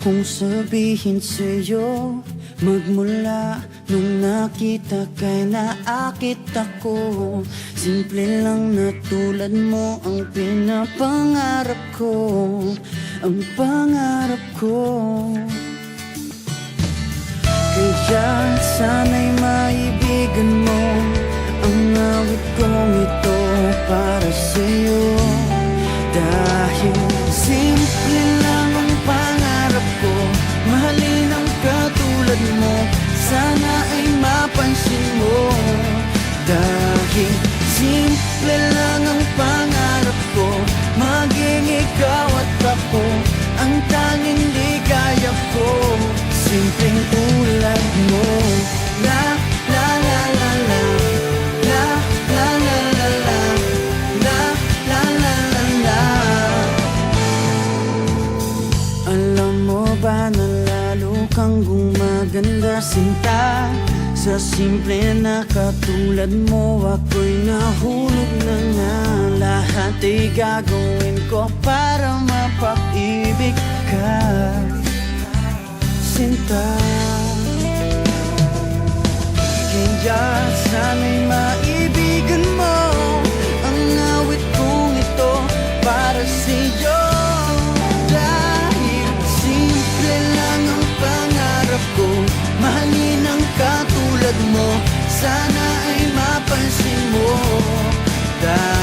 kong sabihin sa'yo. Magmula nung nakita kay naakit ako. Simple lang na tulad mo ang pinapangarap ko. Ang pangarap ko. Kaya sana'y maibigan mo ang awit kong ito para sa'yo. Dahil simple lang ang pangarap ko, mahalin ang katulad mo, sana ay mapansin mo. Dahil simple lang ang pangarap ko, maging ikaw at ako, ang tanging ligaya ko. Simpleng tulad mo. La la la la la, la la la la la, la la la la la. Alam mo ba na lalo kang gumaganda, sinta? Sa simple na katulad mo, ako'y nahulog na nga. Lahat ay gagawin ko para mapag-ibig ka, sinta. Kaya sana'y maibigan mo ang awit kong ito para sa'yo. Dahil simple lang ang pangarap ko, mahalin ang katulad mo, sana ay mapansin mo. Dahil